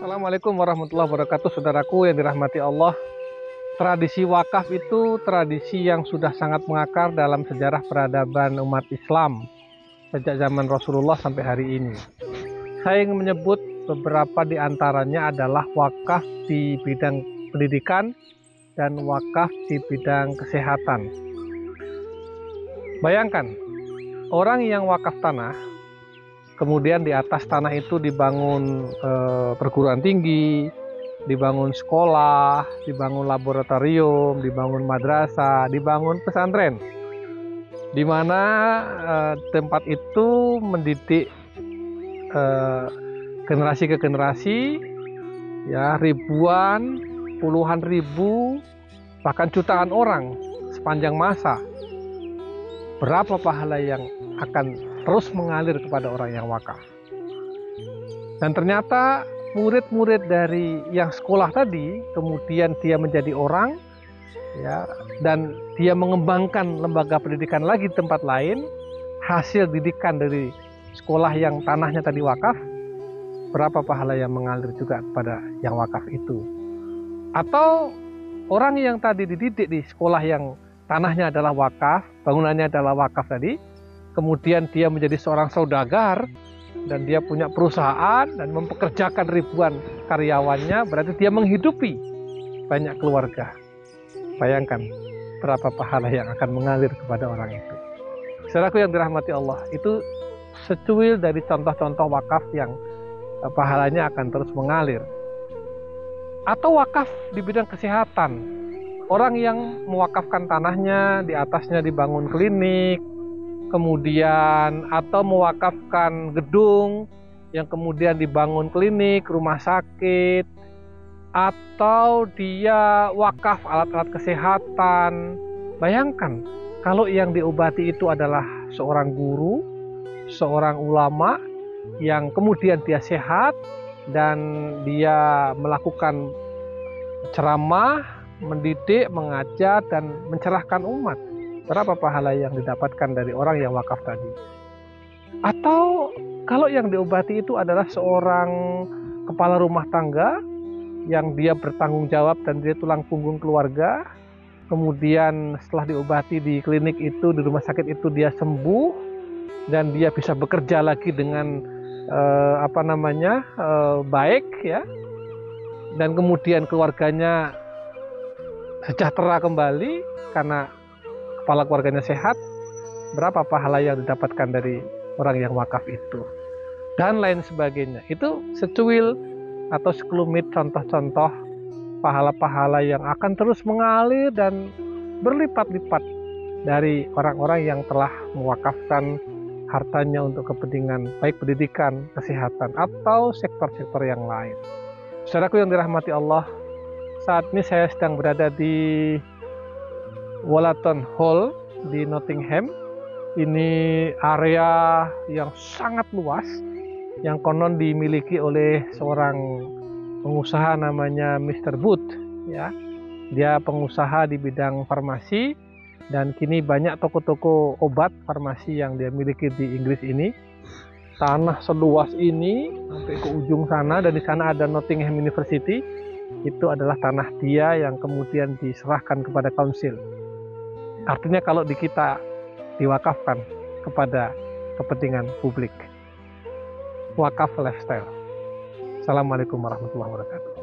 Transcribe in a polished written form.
Assalamualaikum warahmatullahi wabarakatuh, saudaraku yang dirahmati Allah. Tradisi wakaf itu tradisi yang sudah sangat mengakar dalam sejarah peradaban umat Islam sejak zaman Rasulullah sampai hari ini. Saya ingin menyebut beberapa di antaranya adalah wakaf di bidang pendidikan dan wakaf di bidang kesehatan. Bayangkan, orang yang wakaf tanah, kemudian di atas tanah itu dibangun perguruan tinggi, dibangun sekolah, dibangun laboratorium, dibangun madrasah, dibangun pesantren, di mana tempat itu mendidik generasi ke generasi, ya, ribuan, puluhan ribu, bahkan jutaan orang sepanjang masa. Berapa pahala yang akan terus mengalir kepada orang yang wakaf. Dan ternyata murid-murid dari yang sekolah tadi, kemudian dia menjadi orang, ya, dan dia mengembangkan lembaga pendidikan lagi di tempat lain, hasil didikan dari sekolah yang tanahnya tadi wakaf, berapa pahala yang mengalir juga kepada yang wakaf itu. Atau orang yang tadi dididik di sekolah yang tanahnya adalah wakaf, bangunannya adalah wakaf tadi, kemudian dia menjadi seorang saudagar dan dia punya perusahaan dan mempekerjakan ribuan karyawannya, berarti dia menghidupi banyak keluarga. Bayangkan berapa pahala yang akan mengalir kepada orang itu. Saudaraku yang dirahmati Allah, itu secuil dari contoh-contoh wakaf yang pahalanya akan terus mengalir. Atau wakaf di bidang kesehatan. Orang yang mewakafkan tanahnya, di atasnya dibangun klinik, kemudian atau mewakafkan gedung yang kemudian dibangun klinik, rumah sakit, atau dia wakaf alat-alat kesehatan. Bayangkan kalau yang diobati itu adalah seorang guru, seorang ulama yang kemudian dia sehat dan dia melakukan ceramah, mendidik, mengajar, dan mencerahkan umat. Berapa pahala yang didapatkan dari orang yang wakaf tadi. Atau kalau yang diobati itu adalah seorang kepala rumah tangga yang dia bertanggung jawab dan dia tulang punggung keluarga, kemudian setelah diobati di klinik itu, di rumah sakit itu, dia sembuh dan dia bisa bekerja lagi dengan baik, ya, dan kemudian keluarganya sejahtera kembali karena kepala keluarganya sehat. Berapa pahala yang didapatkan dari orang yang wakaf itu, dan lain sebagainya. Itu secuil atau sekelumit contoh-contoh pahala-pahala yang akan terus mengalir dan berlipat-lipat dari orang-orang yang telah mewakafkan hartanya untuk kepentingan baik pendidikan, kesehatan, atau sektor-sektor yang lain. Saudaraku yang dirahmati Allah, saat ini saya sedang berada di Wollaton Hall di Nottingham. Ini area yang sangat luas yang konon dimiliki oleh seorang pengusaha namanya Mr. Booth, ya. Dia pengusaha di bidang farmasi dan kini banyak toko-toko obat farmasi yang dia miliki di Inggris ini. Tanah seluas ini sampai ke ujung sana, dan di sana ada Nottingham University. Itu adalah tanah dia yang kemudian diserahkan kepada council. Artinya kalau di kita diwakafkan kepada kepentingan publik. Wakaf lifestyle. Assalamualaikum warahmatullahi wabarakatuh.